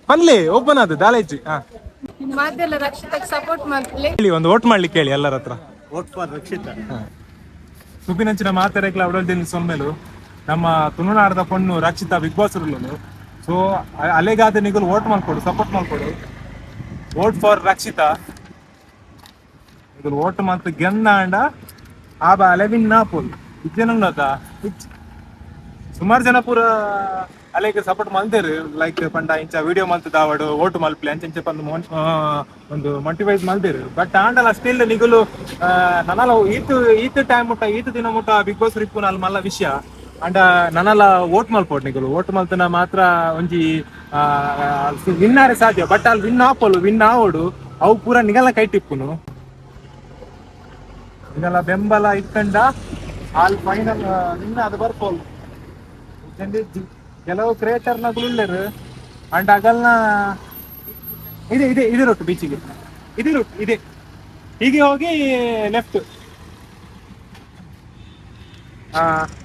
ಪನ್ಲೆ open ಅದು ದಾಲೇಜಿ ಮಾತೆಲ್ಲ ರಕ್ಷಿತಕ್ಕೆ support ಮಾಡ್ಲಿ ಹೇಳಿ ಒಂದು ವೋಟ್ ಮಾಡ್ಲಿಕ್ಕೆ ಹೇಳಿ ಎಲ್ಲರ ಹತ್ರ. ವೋಟ್ ಫಾರ್ ರಕ್ಷಿತ. ಸುಪಿನಂಚಿನ ಮಾತೆರೆಕ್ಲ ಅವಡಲ್ದಿನ ಸೊಮ್ಮೆಲು ನಮ್ಮ ತುಳುನಾಡದ ಪೊಣ್ಣು Rakshita Bigg Boss rule. So ಅಲೆಗಾದ ನಿಗಲು ವೋಟ್ ಮಾಡ್ಕೊಡು, ಸಪೋರ್ಟ್ ಮಾಡ್ಕೊಡು. ವೋಟ್ ಫಾರ್ ರಕ್ಷಿತಾ ನಿಗಲು ವೋಟ್ ಮಾಡ್ತು ಗೆನ್ನ ಅಂಡ ಆಬ ಅಲೆವಿನ್ ನಾಪುಲ್ ಇಜ್ಜನ ಸುಮಾರು ಜನ ಪೂರ ಅಲೆಗೆ ಸಪೋರ್ಟ್ ಮಲ್ತೇರು. ಲೈಕ್ ಪಂಡ ಇಂಚ ವಿಡಿಯೋ ಮಲ್ತದ ಅವಡು ವೋಟ್ ಮಲ್ಪಲಿ ಅಂಚೆ ಪಂದು ಒಂದು ಮೋಟಿವೈಸ್ ಮಲ್ತೇರು. ಬಟ್ ಆಂಡಲ ಸ್ಟಿಲ್ ನಿಗುಲು ನನಲ ಈತ್ ಟೈಮ್ ಮುಟ್ಟ ಈತ್ ದಿನ ಮುಟ್ಟ ಬಿಗ್ ಬಾಸ್ ರಿಪ್ಪು ನಾಲ್ ಮಲ್ಲ ವಿಷಯ ಅಂಡ ನನಲ ವೋಟ್ ಮಲ್ಪೋಡು ನಿಗುಲು ವೋಟ್ ಮಲ್ತನ ಮಾತ್ರ ಒಂಜಿ ವಿನ್ನಾರೆ ಸಾಧ್ಯ. ಬಟ್ ಅಲ್ಲಿ ವಿನ್ ಆಪೋಲು ವಿನ್ ಆವೋಡು ಅವು ಪೂರ ನಿಗಲ ಕೈ ಟಿಪ್ಪುನು ನಿಗಲ ಬೆಂಬಲ ಇತ್ತಂಡ ಅಲ್ಲಿ ಫೈನಲ್ ನಿನ್ನ ಅದು ಬರ್ಪೋಲು. ಕೆಲವು ಕ್ರಿಯೇಟರ್ ನಗಲು ಅಂಡ್ ಅಗಲ್ನ ಇದೆ ರೂಟ್ ಬೀಚಿಗೆ ಇದೆ ರೂಟ್ ಇದೆ ಹೀಗೆ ಹೋಗಿ ಲೆಫ್ಟ್.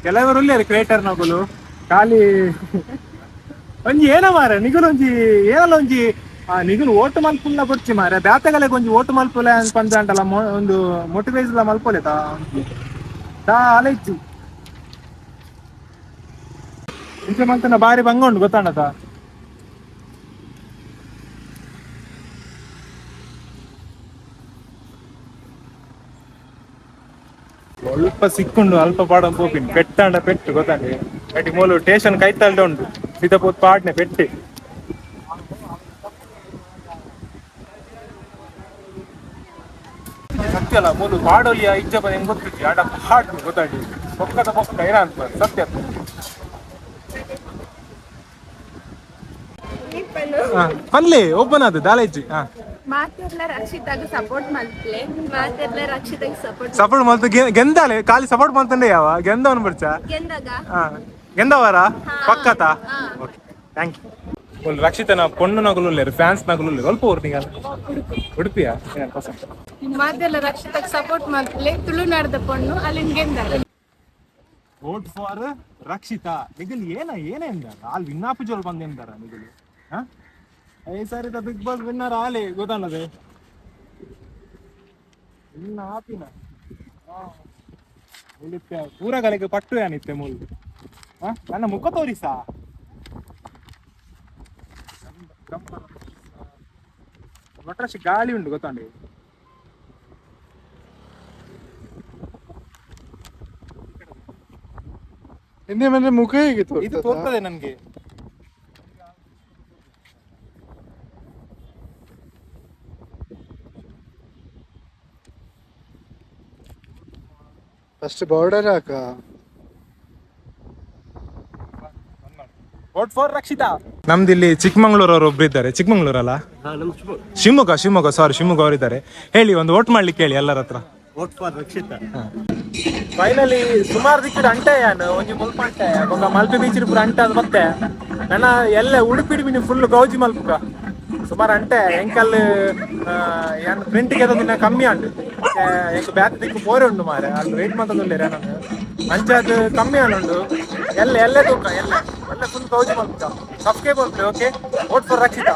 ಕೆಲವರು ಉಳ್ಳೇರು ಕ್ರಿಯೇಟರ್ ನಗಲು ಖಾಲಿ ಒಂಜಿ ಏನ ಮಾರ ನಿಗುಲು ಒಂಜಿ ಏನಲ್ಲ ಒಂಜಿ ನಿಗುಲು ಓಟು ಮಲ್ಪುಲ್ಲ ಕೊಡ್ಚಿ ಮಾರ ಬ್ಯಾತಗಲೆಗೆ ಒಂಜಿ ಓಟು ಮಲ್ಪುಲೆ ಅಂತ ಪಂಚ ಅಂಟಲ್ಲ ಒಂದು ಮೋಟಿವೇಸ್ ಮಲ್ಪೊಲೆ ಆಲ ಇಚ್ಚಿ ಇಂಚೆ ಮಂತನ ಬಾರಿ ಭಂಗ ಉಂಟು ಗೊತ್ತಾಂಡತ. ಸ್ವಲ್ಪ ಸಿಕ್ಕುಂಡು ಅಲ್ಪ ಪಾಡ ಪೋಪಿನ್ ಪೆಟ್ಟಾಂಡ ಪೆಟ್ಟು ಗೊತ್ತಾಂಡೆ ಅಟಿ ಮೂಲು ಟೇಷನ್ ಕೈತಾಳ್ದೆ ಉಂಟು ಸೀತಾಪೋತ್ ಪಾಡ್ನೆ ಪೆಟ್ಟೆ ಸತ್ಯ ಅಲ್ಲ ಮೂಲು ಪಾಡೋಲಿಯ ಇಜ್ಜ ಹೆಂಗ್ ಗೊತ್ತಿತ್ತು ಆಡ ಪಾಡ್ ಗೊತ್ತಾಡಿ ಪೊಕ್ಕದ ಪೊಕ್ಕ ಏನ ಅಂತ ಸತ್ಯ. ಪನ್ಲೆ ಓಪನ್ ಅದು ದಾಲೇಜಿ ಮಾತೆಲ್ಲ ರಕ್ಷಿತಾಗ ಸಪೋರ್ಟ್ ಮಾಡ್ಲೆ ಮಾತೆಲ್ಲ ರಕ್ಷಿತಾಗ ಸಪೋರ್ಟ್ ಮಾಡ್ತು ಗೆಂದಾಲೆ ಖಾಲಿ ಸಪೋರ್ಟ್ ಮಾಡ್ತಂಡೆ ಯಾವ ಗೆಂದವನ್ ಬರ್ಚ ಗೆಂದಾಗ ಗೆಂದವರ ಪಕ್ಕತ ಓಕೆ ಥ್ಯಾಂಕ್ ಯು. ರಕ್ಷಿತನ ಪೊಣ್ಣು ನಗಲು ಫ್ಯಾನ್ಸ್ ನಗಲು ಸ್ವಲ್ಪ ಊರ್ನಿಗ ಉಡುಪಿಯಾ ಮಾತೆಲ್ಲ ರಕ್ಷಿತಾಗ ಸಪೋರ್ಟ್ ಮಾಡ್ಲೆ ತುಳುನಾಡದ ಪೊಣ್ಣು ಅಲ್ಲಿಂದ ಗೆಂದಾಗ ವೋಟ್ ಫಾರ್ ರಕ್ಷಿತಾ ನಿಗಲ್ ಏನೇ ಎಂದಾರ ಅಲ್ಲಿ ವಿನ್ನಾಪು ಜೋಲ್ ಬಂದೆಂದಾರ ನಿಗಲು ಈ ಸಾರಿ ಬಿಗ್ ಬಾಸ್ ವಿನ್ನರ್ ಆಲೆ ಗೊತ್ತಾನದೆ ಇನ್ನ ಆಪಿನ ಪೂರಗಳಿಗೆ ಪಟ್ಟು ಏನಿತ್ತೆ ಮೂಲ ನನ್ನ ಮುಖ ತೋರಿಸಾ ಒಟ್ರಷ್ಟು ಗಾಳಿ ಉಂಟು ಗೊತ್ತಾಂಡೆ. ಹಿಂದೆ ಮೇಲೆ ಮುಖ ಹೇಗೆ ಇದು ತೋರ್ತದೆ ನನ್ಗೆ. ಫಸ್ಟ್ ಬಾರ್ಡರ್ ಹಾಕ. Vote for Rakshita. ನಮ್ದು ಇಲ್ಲಿ ಚಿಕ್ಕಮಂಗ್ಳೂರ್ ಅವರು ಒಬ್ರು ಇದ್ದಾರೆ. ಚಿಕ್ಕಮಂಗ್ಳೂರಲ್ಲ ಶಿವಮೊಗ್ಗ ಸಾರಿ ಶಿವಮೊಗ್ಗ ಅವರು ಇದ್ದಾರೆ. ಹೇಳಿ ಒಂದು ವೋಟ್ ಮಾಡ್ಲಿಕ್ಕೆ ಹೇಳಿ ಎಲ್ಲರ ಹತ್ರ. Vote for Rakshita. ಫೈನಲಿ ಸುಮಾರು ದಿಕ್ಕಿಡು ಅಂಟೆ ಒಂಜಿ ಮುಲ್ಪ ಅಂಟೆ ಮಲ್ಪೆ ಬೀಚ್ ಪೂರ ಅಂಟೆ ಅದು ಮತ್ತೆ ನನ್ನ ಎಲ್ಲ ಉಡುಪಿಡಿ ಬಿನಿ ಫುಲ್ ಗೌಜಿ ಮಲ್ಪುಗ ಸುಮಾರು ಅಂಟೆ ಎಂಕಲ್ ಏನು ಪ್ರಿಂಟಿಗೆ ಅದೊಂದಿನ ಕಮ್ಮಿ ಉಂಟು ಎಂಕ್ ಬ್ಯಾತ್ ದಿಕ್ಕು ಬೋರೆ ಉಂಟು ಮಾರೆ ಅಲ್ಲಿ ವೆಯ್ಟ್ ಮಾಡ್ತದಿಲ್ಲ ನಾನು ಅಂಚೆ ಕಮ್ಮಿ ಉಂಟು ಎಲ್ಲ ತೂಕ ಎಲ್ಲ ಫುಲ್ ಗೌಜಿ ಮಲ್ಪುಗ ಸಬ್ಸ್ಕ್ರೈಬ್ ಮಾಡ್ತೀವಿ. Okay vote for Rakshita.